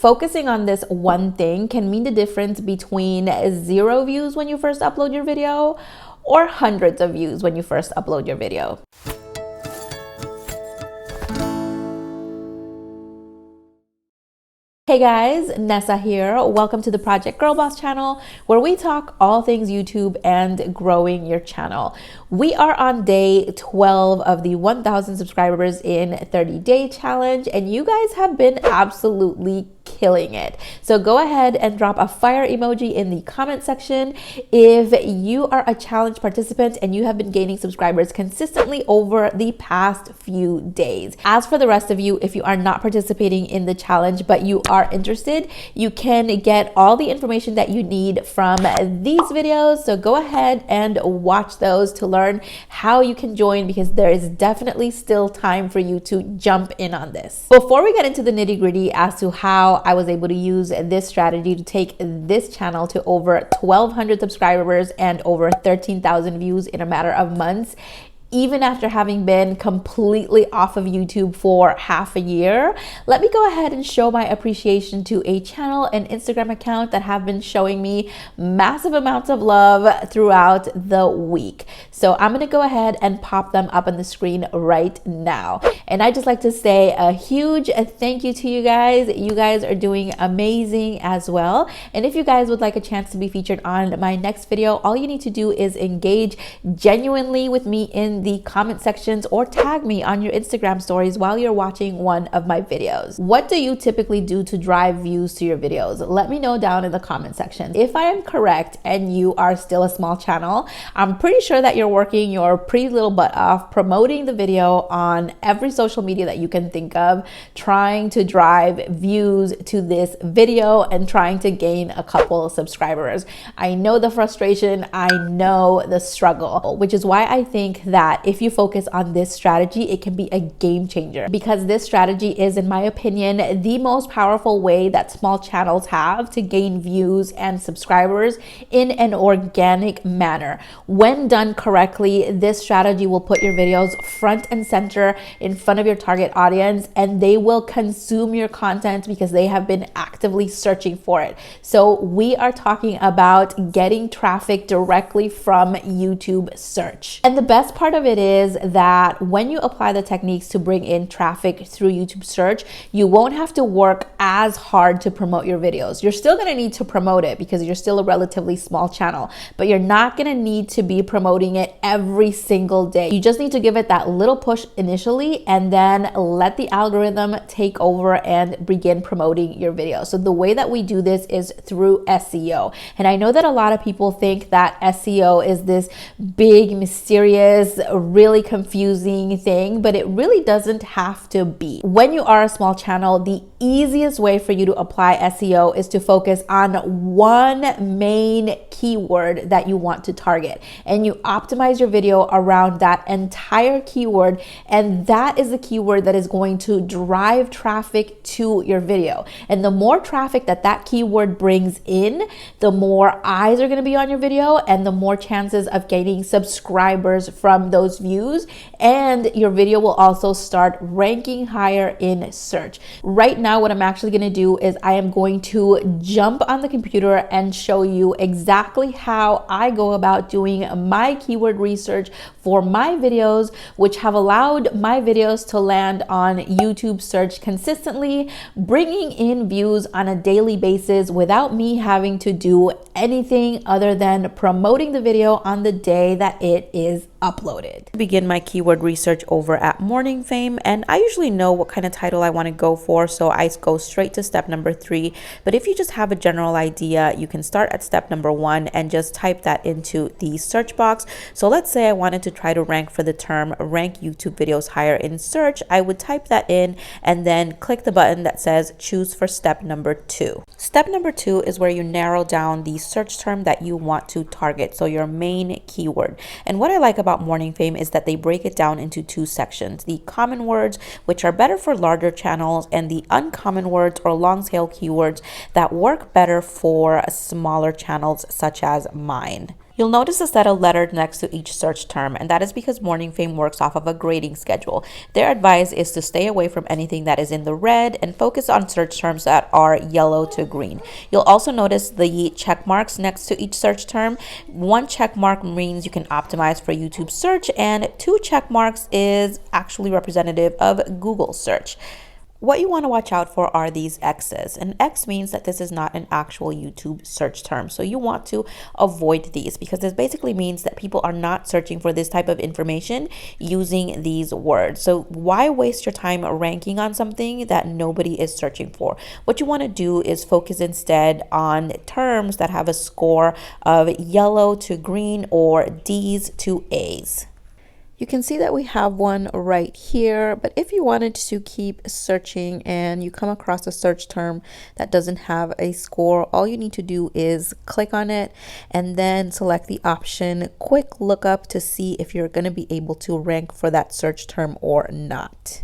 Focusing on this one thing can mean the difference between 0 views when you first upload your video or hundreds of views when you first upload your video. Hey guys, Nessa here. Welcome to the Project Girl Boss channel, where we talk all things YouTube and growing your channel. We are on day 12 of the 1,000 subscribers in 30-day challenge, and you guys have been absolutely killing it. So go ahead and drop a fire emoji in the comment section if you are a challenge participant and you have been gaining subscribers consistently over the past few days. As for the rest of you, if you are not participating in the challenge but you are interested, you can get all the information that you need from these videos. So go ahead and watch those to learn how you can join, because there is definitely still time for you to jump in on this. Before we get into the nitty-gritty as to how I was able to use this strategy to take this channel to over 1,200 subscribers and over 13,000 views in a matter of months, even after having been completely off of YouTube for half a year, let me go ahead and show my appreciation to a channel and Instagram account that have been showing me massive amounts of love throughout the week. So I'm gonna go ahead and pop them up on the screen right now. And I just like to say a huge thank you to you guys. You guys are doing amazing as well. And if you guys would like a chance to be featured on my next video, all you need to do is engage genuinely with me in the comment sections or tag me on your Instagram stories while you're watching one of my videos. What do you typically do to drive views to your videos? Let me know down in the comment section. If I am correct and you are still a small channel, I'm pretty sure that you're working your pretty little butt off promoting the video on every social media that you can think of, trying to drive views to this video and trying to gain a couple subscribers. I know the frustration, I know the struggle, which is why I think that if you focus on this strategy, it can be a game changer, because this strategy is, in my opinion, the most powerful way that small channels have to gain views and subscribers in an organic manner. When done correctly, this strategy will put your videos front and center in front of your target audience, and they will consume your content because they have been actively searching for it. So we are talking about getting traffic directly from YouTube search. And the best part of it is that when you apply the techniques to bring in traffic through YouTube search, you won't have to work as hard to promote your videos. You're still going to need to promote it because you're still a relatively small channel, but you're not going to need to be promoting it every single day. You just need to give it that little push initially and then let the algorithm take over and begin promoting your video. So the way that we do this is through SEO. And I know that a lot of people think that SEO is this big, mysterious, really confusing thing, but it really doesn't have to be. When you are a small channel, the easiest way for you to apply SEO is to focus on one main keyword that you want to target, and you optimize your video around that entire keyword, and that is the keyword that is going to drive traffic to your video. And the more traffic that that keyword brings in, the more eyes are going to be on your video and the more chances of gaining subscribers from those views, and your video will also start ranking higher in search. Right now, what I'm actually going to do is I am going to jump on the computer and show you exactly how I go about doing my keyword research for my videos, which have allowed my videos to land on YouTube search consistently, bringing in views on a daily basis without me having to do anything other than promoting the video on the day that it is uploaded. I begin my keyword research over at Morning Fame, and I usually know what kind of title I want to go for, so I go straight to step number 3. But if you just have a general idea, you can start at step number 1 and just type that into the search box. So let's say I wanted to try to rank for the term rank YouTube videos higher in search. I would type that in and then click the button that says choose for step number 2. Step number 2 is where you narrow down the search term that you want to target, so your main keyword. And what I like about Morning Fame is that they break it down into 2 sections: the common words, which are better for larger channels, and the uncommon words or long tail keywords that work better for smaller channels such as mine. You'll notice a set of letters next to each search term, and that is because Morning Fame works off of a grading schedule. Their advice is to stay away from anything that is in the red and focus on search terms that are yellow to green. You'll also notice the check marks next to each search term. One check mark means you can optimize for YouTube search, and 2 check marks is actually representative of Google search. What you want to watch out for are these X's. An X means that this is not an actual YouTube search term. So you want to avoid these because this basically means that people are not searching for this type of information using these words. So why waste your time ranking on something that nobody is searching for? What you want to do is focus instead on terms that have a score of yellow to green or D's to A's. You can see that we have one right here, but if you wanted to keep searching and you come across a search term that doesn't have a score, all you need to do is click on it and then select the option quick lookup to see if you're going to be able to rank for that search term or not.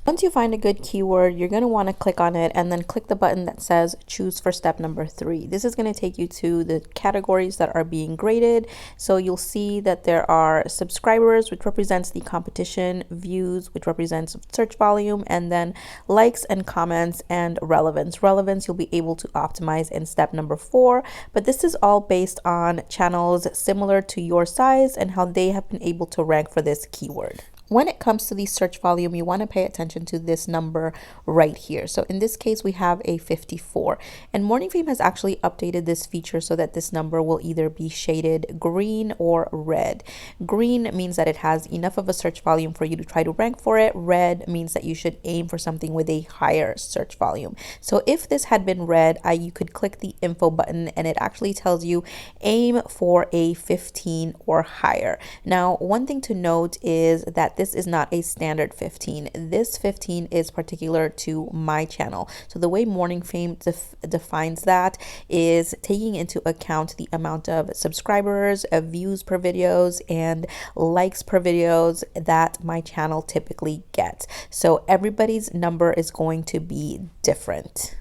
Once you find a good keyword, you're going to want to click on it and then click the button that says choose for step number 3. This is going to take you to the categories that are being graded. So you'll see that there are subscribers, which represents the competition, views, which represents search volume, and then likes and comments and relevance. Relevance you'll be able to optimize in step number 4, but this is all based on channels similar to your size and how they have been able to rank for this keyword. When it comes to the search volume, you want to pay attention to this number right here. So in this case, we have a 54, and Morning Fame has actually updated this feature so that this number will either be shaded green or red. Green means that it has enough of a search volume for you to try to rank for it. Red means that you should aim for something with a higher search volume. So if this had been red, you could click the info button and it actually tells you aim for a 15 or higher. Now, one thing to note is that this is not a standard 15. This 15 is particular to my channel. So the way Morning Fame defines that is taking into account the amount of subscribers, views per videos, and likes per videos that my channel typically gets. So everybody's number is going to be different.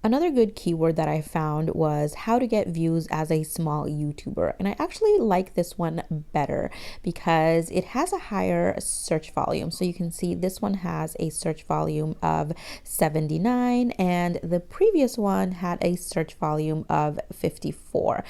Another good keyword that I found was how to get views as a small YouTuber. And I actually like this one better because it has a higher search volume. So you can see this one has a search volume of 79 and the previous one had a search volume of 54.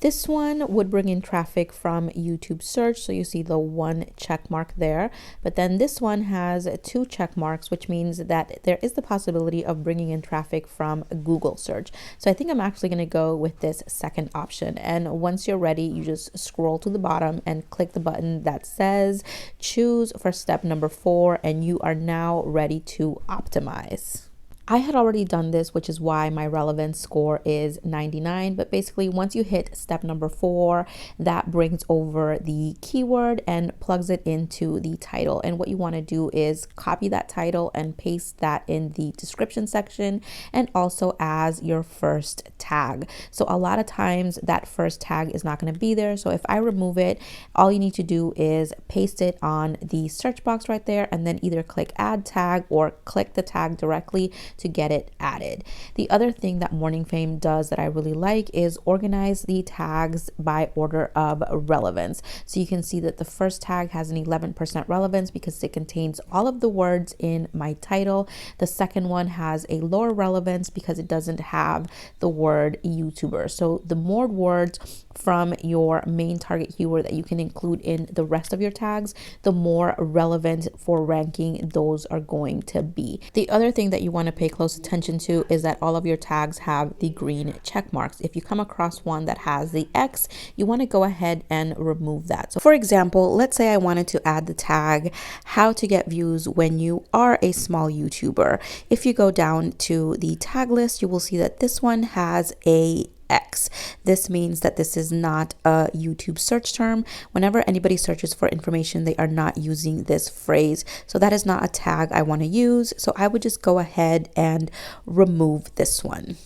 This one would bring in traffic from YouTube search, so you see the 1 check mark there. But then this one has 2 check marks, which means that there is the possibility of bringing in traffic from Google search. So I think I'm actually going to go with this second option. And once you're ready, you just scroll to the bottom and click the button that says choose for step number 4, and you are now ready to optimize. I had already done this, which is why my relevance score is 99. But basically, once you hit step number 4, that brings over the keyword and plugs it into the title. And what you want to do is copy that title and paste that in the description section and also as your first tag. So a lot of times that first tag is not going to be there. So if I remove it, all you need to do is paste it on the search box right there and then either click add tag or click the tag directly to get it added. The other thing that Morning Fame does that I really like is organize the tags by order of relevance. So you can see that the first tag has an 11% relevance because it contains all of the words in my title. The second one has a lower relevance because it doesn't have the word YouTuber. So the more words from your main target keyword that you can include in the rest of your tags, the more relevant for ranking those are going to be. The other thing that you want to pay close attention to is that all of your tags have the green check marks. If you come across one that has the X, you want to go ahead and remove that. So for example, let's say I wanted to add the tag how to get views when you are a small YouTuber. If you go down to the tag list, you will see that this one has a X. This means that this is not a YouTube search term. Whenever anybody searches for information, they are not using this phrase. So that is not a tag I want to use. So I would just go ahead and remove this one.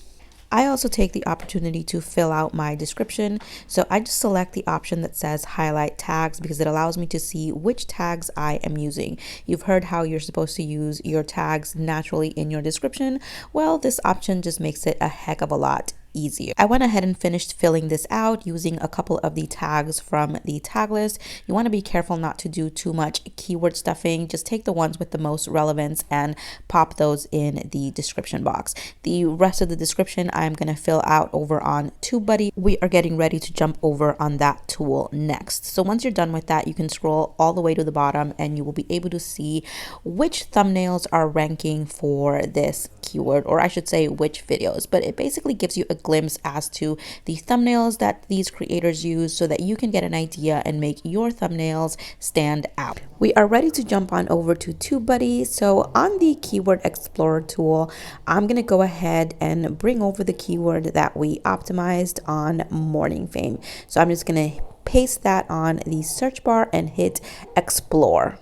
I also take the opportunity to fill out my description. So I just select the option that says highlight tags because it allows me to see which tags I am using. You've heard how you're supposed to use your tags naturally in your description. Well, this option just makes it a heck of a lot easier. I went ahead and finished filling this out using a couple of the tags from the tag list. You want to be careful not to do too much keyword stuffing. Just take the ones with the most relevance and pop those in the description box. The rest of the description I'm going to fill out over on TubeBuddy. We are getting ready to jump over on that tool next. So once you're done with that, you can scroll all the way to the bottom and you will be able to see which thumbnails are ranking for this keyword, or I should say which videos, but it basically gives you a glimpse as to the thumbnails that these creators use so that you can get an idea and make your thumbnails stand out. We are ready to jump on over to TubeBuddy. So on the Keyword Explorer tool, I'm going to go ahead and bring over the keyword that we optimized on Morning Fame. So I'm just going to paste that on the search bar and hit Explore.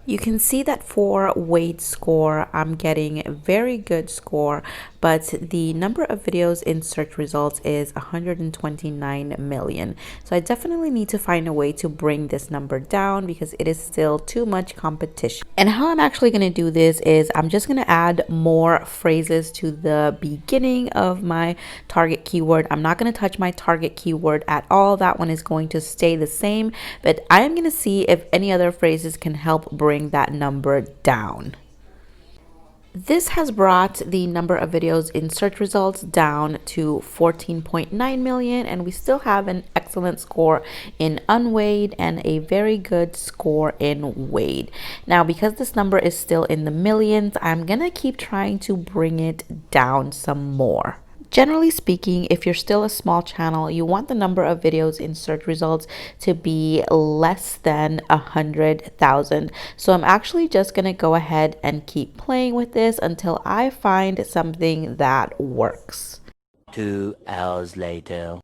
You can see that for weight score, I'm getting a very good score, but the number of videos in search results is 129 million. So I definitely need to find a way to bring this number down because it is still too much competition. And how I'm actually going to do this is I'm just going to add more phrases to the beginning of my target keyword. I'm not going to touch my target keyword at all. That one is going to stay the same, but I am going to see if any other phrases can help bring that number down. This has brought the number of videos in search results down to 14.9 million, and we still have an excellent score in unweighed and a very good score in weighed. Now, because this number is still in the millions, I'm gonna keep trying to bring it down some more. Generally speaking, if you're still a small channel, you want the number of videos in search results to be less than 100,000. So I'm actually just going to go ahead and keep playing with this until I find something that works. 2 hours later.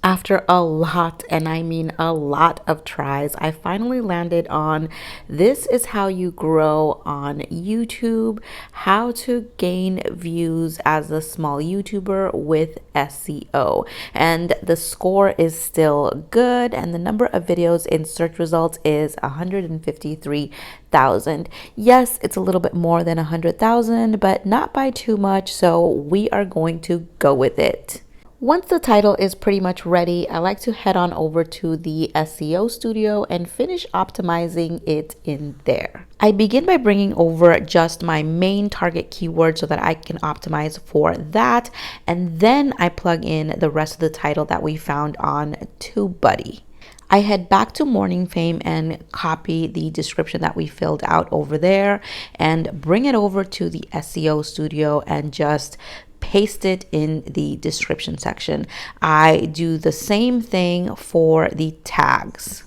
After a lot, and I mean a lot of tries, I finally landed on this is how you grow on YouTube, how to gain views as a small YouTuber with SEO. And the score is still good, and the number of videos in search results is 153,000. Yes, it's a little bit more than 100,000, but not by too much, so we are going to go with it. Once the title is pretty much ready, I like to head on over to the SEO studio and finish optimizing it in there. I begin by bringing over just my main target keyword so that I can optimize for that, and then I plug in the rest of the title that we found on TubeBuddy. I head back to Morning Fame and copy the description that we filled out over there and bring it over to the SEO studio and just paste it in the description section. I do the same thing for the tags.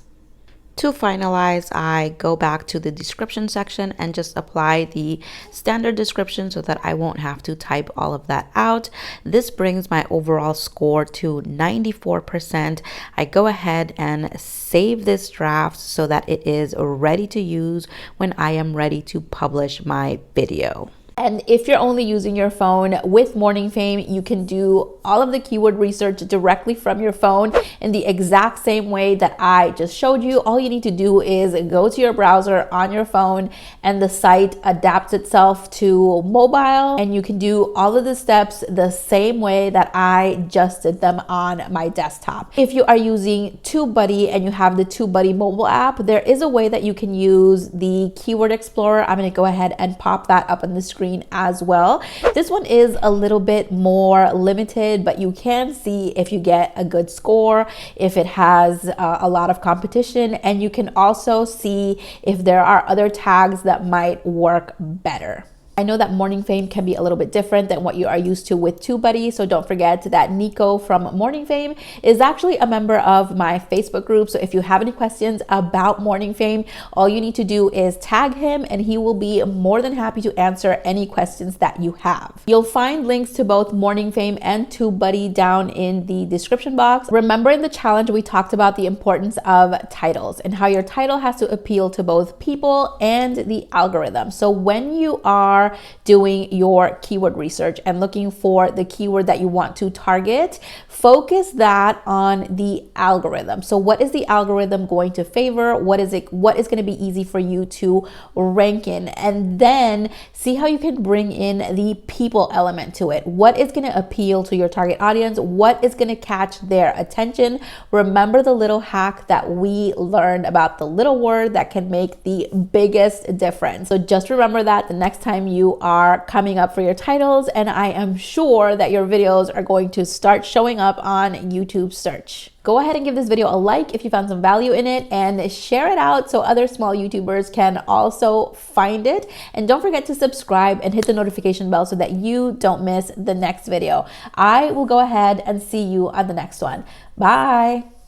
To finalize, I go back to the description section and just apply the standard description so that I won't have to type all of that out. This brings my overall score to 94%. I go ahead and save this draft so that it is ready to use when I am ready to publish my video. And if you're only using your phone with Morning Fame, you can do all of the keyword research directly from your phone in the exact same way that I just showed you. All you need to do is go to your browser on your phone and the site adapts itself to mobile, and you can do all of the steps the same way that I just did them on my desktop. If you are using TubeBuddy and you have the TubeBuddy mobile app, there is a way that you can use the Keyword Explorer. I'm going to go ahead and pop that up on the screen as well. This one is a little bit more limited, but you can see if you get a good score, if it has a lot of competition, and you can also see if there are other tags that might work better. I know that Morning Fame can be a little bit different than what you are used to with TubeBuddy, so don't forget that Nico from Morning Fame is actually a member of my Facebook group. So if you have any questions about Morning Fame, all you need to do is tag him and he will be more than happy to answer any questions that you have. You'll find links to both Morning Fame and TubeBuddy down in the description box. Remember, in the challenge, we talked about the importance of titles and how your title has to appeal to both people and the algorithm. So when you are are doing your keyword research and looking for the keyword that you want to target, focus that on the algorithm. So what is the algorithm going to favor? What is going to be easy for you to rank in? And then see how you can bring in the people element to it. What is going to appeal to your target audience? What is going to catch their attention? Remember the little hack that we learned about the little word that can make the biggest difference. So just remember that the next time you are coming up for your titles, and I am sure that your videos are going to start showing up on YouTube search. Go ahead and give this video a like if you found some value in it, and share it out so other small YouTubers can also find it. And don't forget to subscribe and hit the notification bell so that you don't miss the next video. I will go ahead and see you on the next one. Bye.